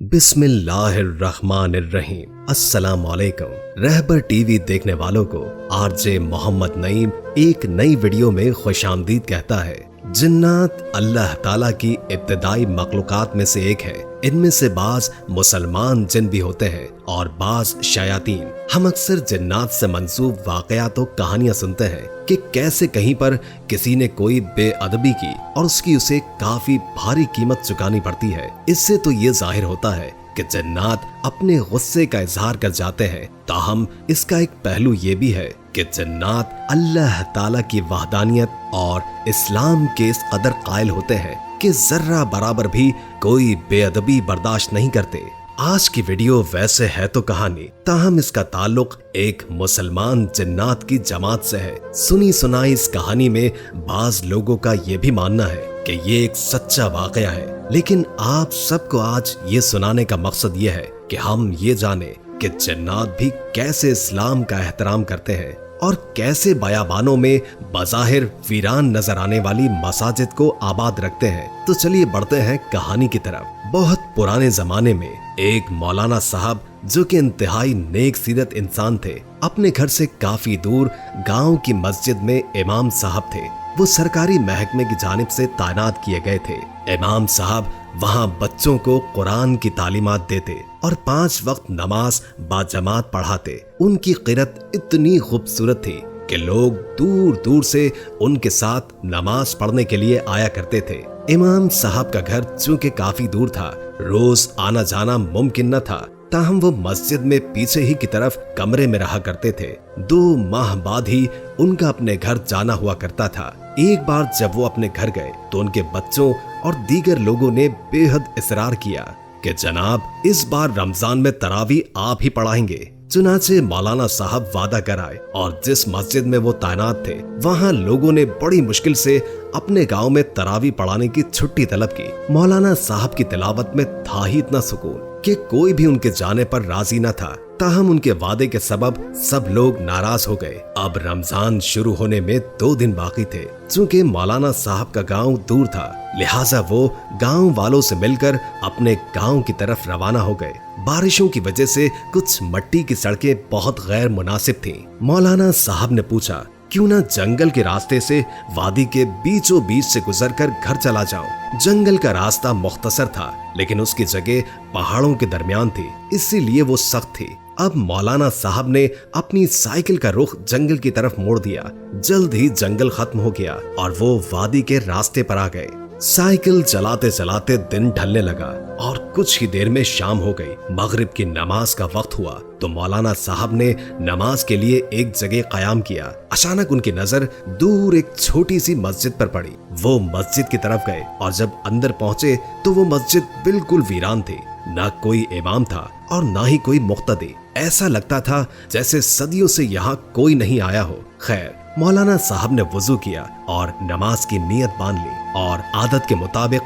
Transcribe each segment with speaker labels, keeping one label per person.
Speaker 1: बिस्मिल्लाहिर्रहमानिर्रहीम। अस्सलाम वालेकुम। रहबर टीवी देखने वालों को आरजे मोहम्मद नईम एक नई वीडियो में खुशामदीद कहता है। जिन्नात अल्लाह ताला की इब्तिदाई मखलूकात में से एक है। इनमें से बाज मुसलमान जिन भी होते हैं और बाज शयातीन। हम अक्सर जिन्नात से मंसूब वाकयात और कहानियां सुनते हैं कि कैसे कहीं पर किसी ने कोई बेअदबी की और उसकी उसे काफी भारी कीमत चुकानी पड़ती है। इससे तो ये जाहिर होता है कि जिन्नात अपने गुस्से का इजहार कर जाते हैं। ताहम इसका एक पहलू ये भी है कि जिन्नात अल्लाह ताला की वहदानियत और इस्लाम के इस कदर कायल होते हैं कि जर्रा बराबर भी कोई बेअदबी बर्दाश्त नहीं करते। आज की वीडियो वैसे है तो कहानी, ताहम इसका ताल्लुक एक मुसलमान जिन्नात की जमात से है। सुनी सुनाई इस कहानी में बाज लोगों का ये भी मानना है कि ये एक सच्चा वाकया है, लेकिन आप सबको आज ये सुनाने का मकसद ये है कि हम ये जाने कि जिन्नात भी कैसे इस्लाम का एहतराम करते हैं और कैसे बयाबानों में बज़ाहिर वीरान नजर आने वाली मसाजिद को आबाद रखते हैं। तो चलिए बढ़ते हैं कहानी की तरफ। बहुत पुराने जमाने में एक मौलाना साहब, जो कि इंतहाई नेक सीरत इंसान थे, अपने घर से काफी दूर गांव की मस्जिद में इमाम साहब थे। वो सरकारी महकमे की जानिब से तैनात किए गए थे। इमाम साहब वहाँ बच्चों को कुरान की तालीमात देते और 5 वक्त नमाज बाजमात पढ़ाते। उनकी क़िरत इतनी खूबसूरत थी कि लोग दूर दूर से उनके साथ नमाज पढ़ने के लिए आया करते थे। इमाम साहब का घर चूंकि काफी दूर था, रोज आना जाना मुमकिन न था। ताहम वो मस्जिद में पीछे ही की तरफ कमरे में रहा करते थे। 2 माह बाद ही उनका अपने घर जाना हुआ करता था। एक बार जब वो अपने घर गए तो उनके बच्चों और दीगर लोगों ने बेहद इसरार किया कि जनाब, इस बार रमजान में तरावी आप ही पढ़ाएंगे। चुनाचे मौलाना साहब वादा कर आए और जिस मस्जिद में वो तैनात थे, वहाँ लोगों ने बड़ी मुश्किल से अपने गांव में तरावी पढ़ाने की छुट्टी तलब की। मौलाना साहब की तिलावत में था ही इतना सुकून कि कोई भी उनके जाने पर राजी न था। ताहम उनके वादे के सबब सब लोग नाराज हो गए। अब रमजान शुरू होने में 2 दिन बाकी थे। चूंकि मौलाना साहब का गांव दूर था, लिहाजा वो गांव वालों से मिलकर अपने गांव की तरफ रवाना हो गए। बारिशों की वजह से कुछ मट्टी की सड़कें बहुत गैर मुनासिब थीं। मौलाना साहब ने पूछा, क्यों ना जंगल के रास्ते से वादी के बीचों बीच से गुजरकर घर चला जाऊं। जंगल का रास्ता मुख्तसर था, लेकिन उसकी जगह पहाड़ों के दरमियान थी, इसीलिए वो सख्त थी। अब मौलाना साहब ने अपनी साइकिल का रुख जंगल की तरफ मोड़ दिया। जल्द ही जंगल खत्म हो गया और वो वादी के रास्ते पर आ गए। साइकिल चलाते चलाते दिन ढलने लगा और कुछ ही देर में शाम हो गई। मगरिब की नमाज का वक्त हुआ तो मौलाना साहब ने नमाज के लिए एक जगह कयाम किया। अचानक उनकी नजर दूर एक छोटी सी मस्जिद पर पड़ी। वो मस्जिद की तरफ गए और जब अंदर पहुंचे तो वो मस्जिद बिल्कुल वीरान थी। न कोई इमाम था और न ही कोई मुक्तदी। ऐसा लगता था जैसे सदियों से यहाँ कोई नहीं आया हो। खैर, मौलाना साहब ने वुजू किया और नमाज की नीयत बांध ली और आदत के मुताबिक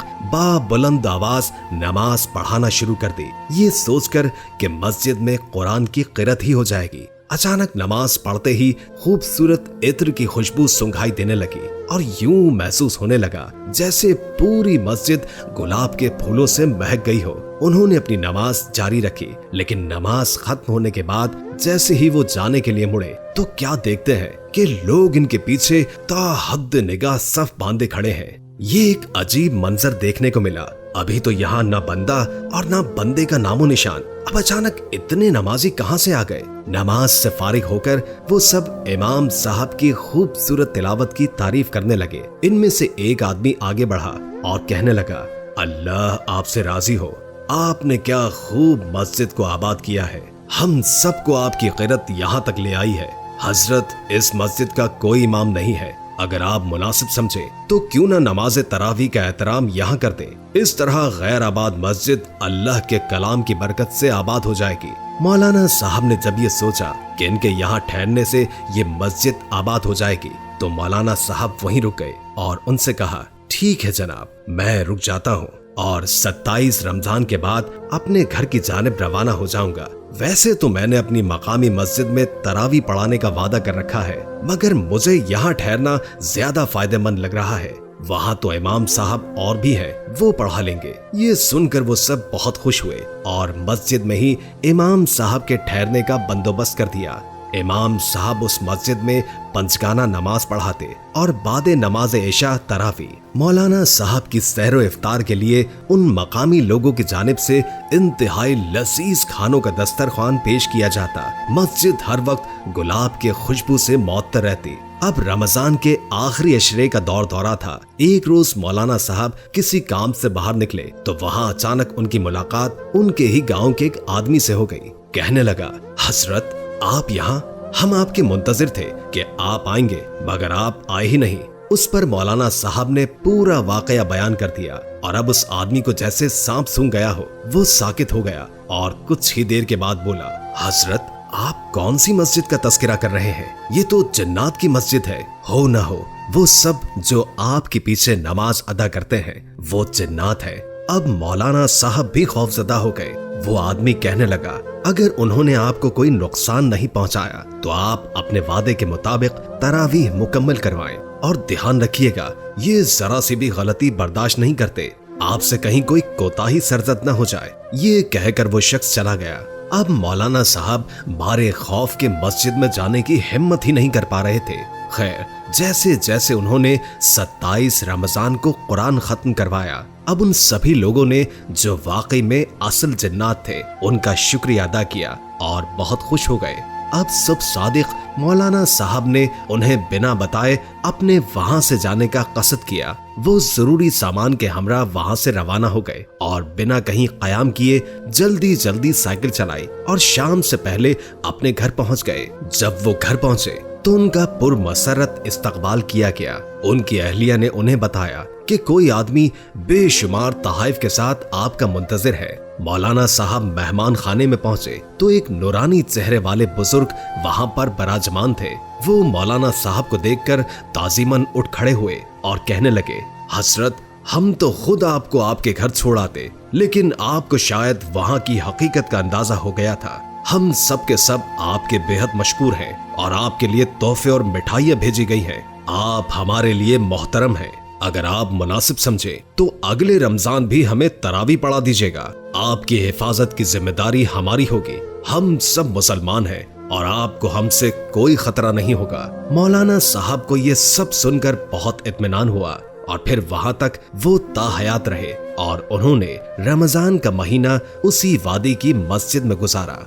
Speaker 1: बुलंद आवाज नमाज पढ़ाना शुरू कर दी, ये सोचकर कि मस्जिद में कुरान की क़िरत ही हो जाएगी। अचानक नमाज पढ़ते ही खूबसूरत इत्र की खुशबू सुंघाई देने लगी और यूं महसूस होने लगा जैसे पूरी मस्जिद गुलाब के फूलों से महक गई हो। उन्होंने अपनी नमाज जारी रखी, लेकिन नमाज खत्म होने के बाद जैसे ही वो जाने के लिए मुड़े तो क्या देखते हैं कि लोग इनके पीछे ताहद निगाह सफ बांधे खड़े हैं। ये एक अजीब मंजर देखने को मिला। अभी तो यहाँ न बंदा और न बंदे का नामो निशान। अब अचानक इतने नमाजी कहाँ से आ गए? नमाज से फारिग होकर वो सब इमाम साहब की खूबसूरत तिलावत की तारीफ करने लगे। इनमें से एक आदमी आगे बढ़ा और कहने लगा, अल्लाह आपसे राजी हो, आपने क्या खूब मस्जिद को आबाद किया है। हम सबको आपकी क़िरत यहाँ तक ले आई है। हजरत, इस मस्जिद का कोई इमाम नहीं है। अगर आप मुनासिब समझे तो क्यों ना नमाज तरावी का एहतराम यहाँ कर दें। इस तरह गैर आबाद मस्जिद अल्लाह के कलाम की बरकत से आबाद हो जाएगी। मौलाना साहब ने जब ये सोचा कि इनके यहाँ ठहरने से ये मस्जिद आबाद हो जाएगी तो मौलाना साहब वहीं रुक गए और उनसे कहा, ठीक है जनाब, मैं रुक जाता हूँ और 27 रमजान के बाद अपने घर की जानिब रवाना हो जाऊंगा। वैसे तो मैंने अपनी मकामी मस्जिद में तरावी पढ़ाने का वादा कर रखा है, मगर मुझे यहाँ ठहरना ज्यादा फायदेमंद लग रहा है। वहाँ तो इमाम साहब और भी हैं, वो पढ़ा लेंगे। ये सुनकर वो सब बहुत खुश हुए और मस्जिद में ही इमाम साहब के ठहरने का बंदोबस्त कर दिया। इमाम साहब उस मस्जिद में पंचगाना नमाज पढ़ाते और बाद नमाज इशा तरावी मौलाना साहब की सहरो इफ्तार के लिए उन मकामी लोगों की जानिब से इंतहाई लजीज खानों का दस्तरखान पेश किया जाता। मस्जिद हर वक्त गुलाब के खुशबू से मुअत्तर रहती। अब रमजान के आखिरी अशरे का दौरा था। एक रोज मौलाना साहब किसी काम से बाहर निकले तो वहाँ अचानक उनकी मुलाकात उनके ही गाँव के एक आदमी से हो गई। कहने लगा, हजरत आप यहाँ, हम आपके मुंतजिर थे कि आप आएंगे, मगर आप आए ही नहीं। उस पर मौलाना साहब ने पूरा वाकया बयान कर दिया और अब उस आदमी को जैसे सांप सूंघ गया हो, वो साकित हो गया और कुछ ही देर के बाद बोला, हजरत आप कौन सी मस्जिद का तस्करा कर रहे हैं? ये तो जन्नात की मस्जिद है। हो न हो वो सब जो आपके पीछे नमाज अदा करते हैं वो जन्नात है। अब मौलाना साहब भी खौफजदा हो गए। वो आदमी कहने लगा, अगर उन्होंने आपको कोई नुकसान नहीं पहुंचाया तो आप अपने वादे के मुताबिक तरावीह मुकम्मल करवाएं और ध्यान रखिएगा ये जरा सी भी गलती बर्दाश्त नहीं करते, आपसे कहीं कोई कोताही सरजद न हो जाए। ये कहकर वो शख्स चला गया। अब मौलाना साहब मारे खौफ के मस्जिद में जाने की हिम्मत ही नहीं कर पा रहे थे। खैर, जैसे जैसे उन्होंने 27 रमजान को कुरान खत्म करवाया, अब उन सभी लोगों ने जो वाकई में असल जन्नात थे उनका शुक्रिया अदा किया और बहुत खुश हो गए। अब सब सादिक मौलाना साहब ने उन्हें बिना बताए अपने वहां से जाने का कसद किया। वो जरूरी सामान के हमरा वहां से रवाना हो गए और बिना कहीं कयाम किए जल्दी जल्दी साइकिल चलाई और शाम से पहले अपने घर पहुंच गए। जब वो घर पहुंचे तो उनका पुरमसरत इस्तकबाल किया गया। उनकी अहलिया ने उन्हें बताया कि कोई आदमी बेशुमार तहाइफ के साथ आपका मुंतजिर है। मौलाना साहब मेहमान खाने में पहुंचे तो एक नूरानी चेहरे वाले बुजुर्ग वहां पर बराजमान थे। वो मौलाना साहब को देखकर ताजीमन उठ खड़े हुए और कहने लगे, हजरत हम तो खुद आपको आपके घर छोड़ आते, लेकिन आपको शायद वहां की हकीकत का अंदाजा हो गया था। हम सब के सब आपके बेहद मशकूर हैं और आपके लिए तोहफे और मिठाइयाँ भेजी गई हैं। आप हमारे लिए मोहतरम हैं। अगर आप मुनासिब समझे तो अगले रमजान भी हमें तरावी पढ़ा दीजिएगा। आपकी हिफाजत की जिम्मेदारी हमारी होगी। हम सब मुसलमान हैं और आपको हमसे कोई खतरा नहीं होगा। मौलाना साहब को ये सब सुनकर बहुत इत्मीनान हुआ और फिर वहां तक वो ताहयात रहे और उन्होंने रमजान का महीना उसी वादी की मस्जिद में गुजारा।